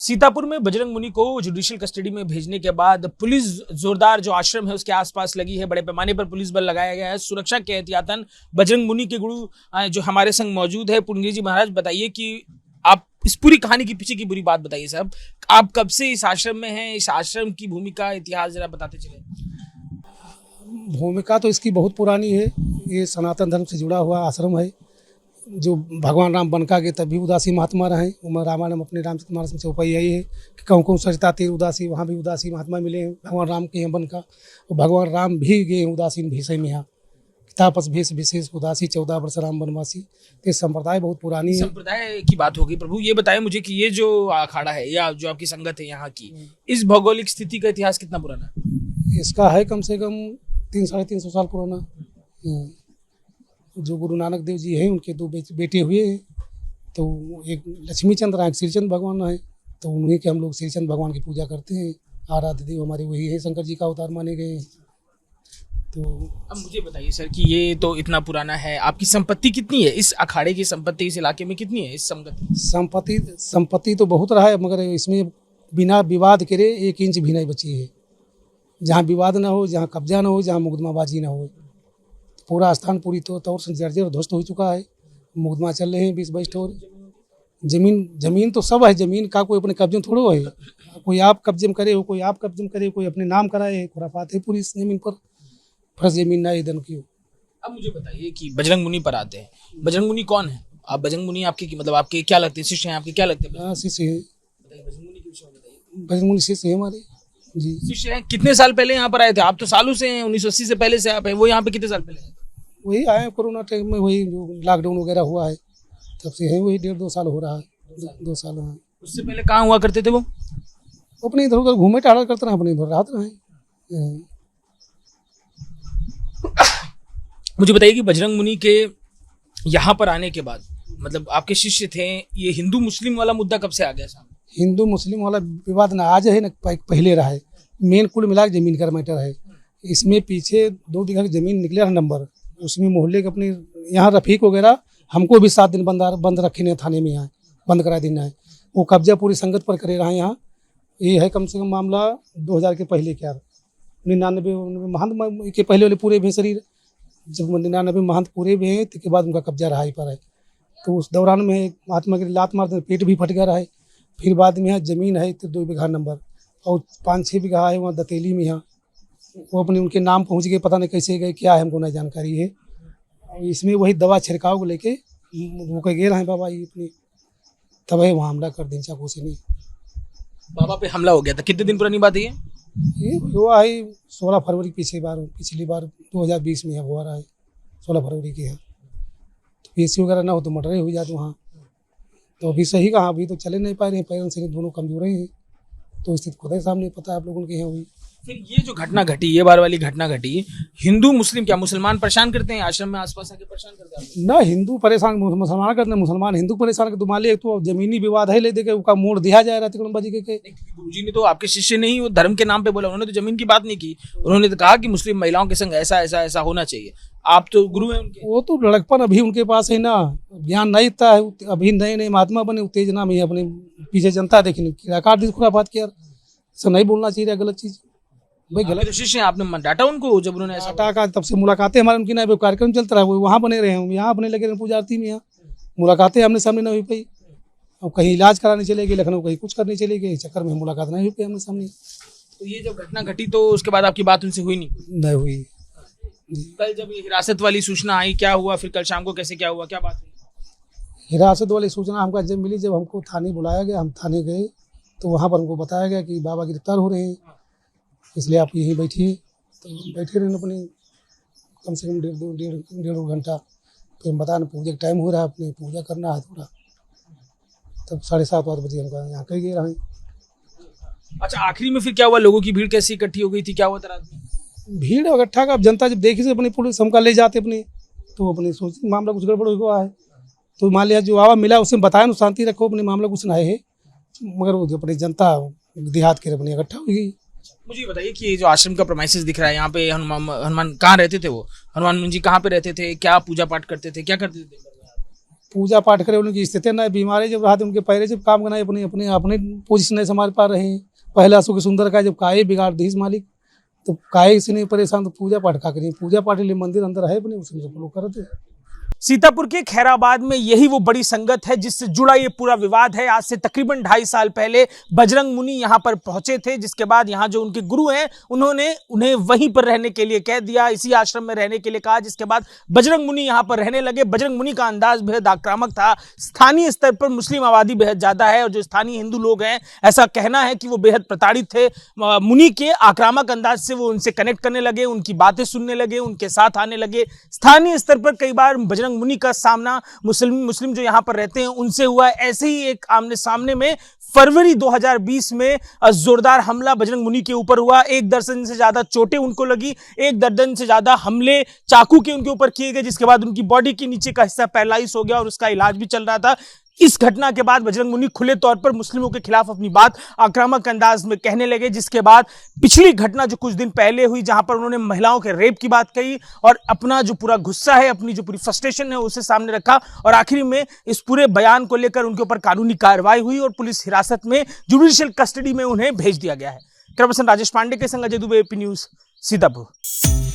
सीतापुर में बजरंग मुनि को जुडिशियल कस्टडी में भेजने के बाद पुलिस जोरदार जो आश्रम है उसके आसपास लगी है। बड़े पैमाने पर पुलिस बल लगाया गया है। सुरक्षा के एहतियातन बजरंग मुनि के गुरु जो हमारे संग मौजूद है, पूर्णगिरी जी महाराज, बताइए कि आप इस पूरी कहानी के पीछे की बुरी बात बताइए साहब। आप कब से इस आश्रम में हैं? इस आश्रम की भूमिका, इतिहास जरा बताते चले। भूमिका तो इसकी बहुत पुरानी है। ये सनातन धर्म से जुड़ा हुआ आश्रम है। जो भगवान राम बनका के तभी उदासी महात्मा रहे। रामायण में अपने रामचरितमानस में चौपाई यही है कि कहूँ सजता तीर उदासी, वहाँ भी उदासी महात्मा मिले हैं भगवान राम के यहाँ बनका। और भगवान राम भी गए उदासीन भीषय में यहाँ तापस भेष विशेष उदासी 14 वर्ष राम वनवासी। तो संप्रदाय बहुत पुरानी है। संप्रदाय की बात होगी। प्रभु ये बताएं मुझे कि ये जो अखाड़ा है या जो आपकी संगत है यहाँ की, इस भौगोलिक स्थिति का इतिहास कितना पुराना है? इसका है कम से कम 300-350 साल पुराना। जो गुरु नानक देव जी हैं उनके 2 बेटे हुए हैं। तो एक लक्ष्मी चंद्र है, एक श्रीचंद भगवान है। तो उन्हीं के हम लोग श्रीचंद भगवान की पूजा करते हैं। आराध्य देव हमारे वही है, शंकर जी का अवतार माने गए हैं। तो अब मुझे बताइए सर कि ये तो इतना पुराना है, आपकी संपत्ति कितनी है? इस अखाड़े की संपत्ति इस इलाके में कितनी है? इस संपत्ति तो बहुत रहा है, मगर इसमें बिना विवाद करे 1 इंच भी नहीं बची है। जहाँ विवाद ना हो, जहाँ कब्जा ना हो, जहाँ मुकदमाबाजी ना हो। पूरा स्थान पूरी तौर से जर्जर ध्वस्त हो चुका है। मुकदमा चल रहे हैं 20-22 ठोर। जमीन तो सब है। जमीन का कोई अपने कब्जे में थोड़ो है। कोई आप कब्जे में करे हो, कोई आप कब्जे में करे, कोई अपने नाम कराए। खुराफात है पूरी जमीन पर। फर्ज जमीन ना इधर की हो। अब मुझे बताइए कि बजरंग मुनि पर आते हैं। बजरंग मुनि कौन है? आप बजरंग मुनि आपके मतलब आपके क्या लगते हैं? शिष्य हैं आपके? क्या लगते हैं? शिष्य है। बजरंग मुनि के विषय में बताइए। बजरंग मुनि शिष्य है हमारे जी। शिष्य हैं। कितने साल पहले यहाँ पर आए थे? आप तो सालों से हैं, 1980 से पहले से आप हैं। वो यहाँ पे कितने साल पहले हैं? वही आए कोरोना टाइम में, वही जो लॉकडाउन वगैरह हुआ है तब से है। वही 1.5-2 साल हो रहा है। 2 साल। हाँ। उससे पहले कहाँ हुआ करते थे वो? अपने इधर उधर घूमे टहला करते रहे, अपने इधर रात रहे। मुझे बताइए कि बजरंग मुनि के यहाँ पर आने के बाद मतलब आपके शिष्य थे, ये हिंदू मुस्लिम वाला मुद्दा कब से आ गया सामने? हिंदू मुस्लिम वाला विवाद ना आज है ना पहले रहा है। मेन कुल मिला के जमीन का मैटर है। इसमें पीछे 2 बीघा की जमीन निकले रहा नंबर। उसमें मोहल्ले के अपने यहाँ रफीक वगैरह हमको भी 7 दिन बंद रखे ने थाने में। यहाँ बंद करा देना है। वो कब्जा पूरी संगत पर करे रहा है। यहाँ ये है कम से कम मामला 2000 के पहले क्या 99 महंत के पहले वाले पूरे भी शरीर। जब 99 महंत पूरे भी हैं तो के बाद उनका कब्जा रहा ही पर है। तो उस दौरान में महात्मा के लात मारते पेट भी फट गया रहा है। फिर बाद में यहाँ जमीन है तो 2 बीघा नंबर और 5-6 बीघा है वहाँ दतेली में। यहाँ वो अपने उनके नाम पहुँच गए, पता नहीं कैसे गए, क्या है हमको नहीं जानकारी है। और इसमें वही दवा छिड़काव को लेके वो कह गए रहे बाबा ये अपने, तब है वहाँ हमला कर दें चाकू से। नहीं बाबा पे हमला हो गया था। कितने दिन पुरानी बात है ये हुआ है 16 फरवरी पिछली बार 2020 में हुआ रहा है 16 फरवरी के। यहाँ तो पीएससी वगैरह ना हो तो मर्डर हो जाते वहाँ। तो अभी सही कहा, अभी तो चले नहीं पा रहे हैं, पैरों से दोनों कमजोर हैं। तो स्थिति खुद ही सामने पता है आप लोगों के यहाँ हुई। फिर ये जो घटना घटी, ये बार वाली घटना घटी, हिंदू मुस्लिम क्या मुसलमान परेशान करते हैं? आश्रम में आसपास आके परेशान करते हैं ना? हिंदू परेशान मुसलमान करते हैं, मुसलमान हिंदू परेशान करते। मान लिया तो जमीनी विवाद है, ले दे के उसका मोड़ दिया जाए रहा तिकड़मबाजी के। गुरुजी ने तो आपके शिष्य नहीं, वो धर्म के नाम पे बोला। उन्होंने तो जमीन की बात नहीं की। उन्होंने तो कहा कि मुस्लिम महिलाओं के संग ऐसा ऐसा ऐसा होना चाहिए। आप तो गुरु हैं उनके। वो तो लड़कपन अभी उनके पास है ना, ज्ञान नहीं था। अभी नए महात्मा बने, उत्तेजना में अपने पीछे जनता देखने खुराफात किया। ऐसा नहीं बोलना चाहिए, गलत चीज भाई, गलत शिष्य। आपने डांटा उनको जब उन्होंने ऐसा डांटा? तब से मुलाकातें हमारे उनकी ना, कार्यक्रम चलता रहा, वो वहाँ बने रहे हैं, यहाँ अपने लगे रहे पूजा आरती में। यहाँ मुलाकातें हमने सामने नहीं हुई पाई। और कहीं इलाज कराने चले गए लखनऊ, कहीं कुछ करने चले गए, चक्कर में मुलाकात नहीं हुई पाई हमने सामने। तो ये जब घटना घटी तो उसके बाद आपकी बात उनसे हुई नहीं हुई। कल जब ये हिरासत वाली सूचना आई, क्या हुआ फिर? कल शाम को कैसे क्या हुआ, क्या बात हुई? हिरासत वाली सूचना हमको जब मिली, जब हमको थाने बुलाया गया, हम थाने गए तो वहाँ पर हमको बताया गया कि बाबा गिरफ्तार हो रहे हैं, इसलिए आप यहीं बैठिए। तो बैठे रहे अपने कम से कम 1.5 घंटा। फिर बताया पूजा का टाइम हो रहा है, अपने पूजा करना है थोड़ा। तब 7:30 बजे हमको यहाँ कह गए रहे। अच्छा, आखिरी में फिर क्या हुआ? लोगों की भीड़ कैसी इकट्ठी हो गई थी? क्या हुआ था रात में? भीड़ इकट्ठा का जनता जब देखी से अपनी पुलिस हमका ले जाते अपने, तो अपने सोच मामला कुछ गड़बड़ हुआ है। तो मान लिया जो आवा मिला उससे बताया ना शांति रखो, अपने मामला कुछ नहीं है। मगर वो जो अपनी जनता देहात के अपनी इकट्ठा हुई गई। मुझे बताइए कि ये जो आश्रम का प्रेमाइसेस दिख रहा है यहाँ पे, हनुमान कहाँ रहते थे? वो हनुमान जी कहाँ पे रहते थे? क्या पूजा पाठ करते थे? क्या करते थे? पूजा पाठ करे, उनकी स्थिति न बीमारी जब रहा उनके पैरे जब काम करना अपनी अपनी अपनी पोजीशन नहीं संभाल पा रहे हैं। पहला सुख सुंदर का जब काये बिगाड़ दी मालिक, तो काये से नहीं परेशान तो पूजा पाठ का करें। पूजा पाठ के लिए मंदिर अंदर है अपने, उसमें सब लोग करते हैं। सीतापुर के खैराबाद में यही वो बड़ी संगत है जिससे जुड़ा ये पूरा विवाद है। आज से तकरीबन 2.5 साल पहले बजरंग मुनि यहाँ पर पहुंचे थे, जिसके बाद यहाँ जो उनके गुरु हैं उन्होंने उन्हें वहीं पर रहने के लिए कह दिया, इसी आश्रम में रहने के लिए कहा, जिसके बाद बजरंग मुनि यहाँ पर रहने लगे। बजरंग मुनि का अंदाज बेहद आक्रामक था। स्थानीय स्तर पर मुस्लिम आबादी बेहद ज्यादा है और जो स्थानीय हिंदू लोग हैं ऐसा कहना है कि वो बेहद प्रताड़ित थे। मुनि के आक्रामक अंदाज से वो उनसे कनेक्ट करने लगे, उनकी बातें सुनने लगे, उनके साथ आने लगे। स्थानीय स्तर पर कई बार बजरंग मुनि का सामना मुस्लिम जो यहां पर रहते हैं उनसे हुआ। ऐसे ही एक आमने सामने में फरवरी 2020 में जोरदार हमला बजरंग मुनि के ऊपर हुआ। 1 दर्जन से ज्यादा चोटें उनको लगी, 1 दर्जन से ज्यादा हमले चाकू के उनके ऊपर किए गए, जिसके बाद उनकी बॉडी के नीचे का हिस्सा पैरालाइज हो गया और उसका इलाज भी चल रहा था। इस घटना के बाद बजरंग मुनि खुले तौर पर मुस्लिमों के खिलाफ अपनी बात आक्रामक अंदाज में कहने लगे, जिसके बाद पिछली घटना जो कुछ दिन पहले हुई जहां पर उन्होंने महिलाओं के रेप की बात कही और अपना जो पूरा गुस्सा है, अपनी जो पूरी फ्रस्ट्रेशन है उसे सामने रखा और आखिर में इस पूरे बयान को लेकर उनके ऊपर कानूनी कार्रवाई हुई और पुलिस हिरासत में जुडिशियल कस्टडी में उन्हें भेज दिया गया है। कैमरा पर्सन राजेश पांडे के संग अजय दुबे, AP न्यूज, सीतापुर।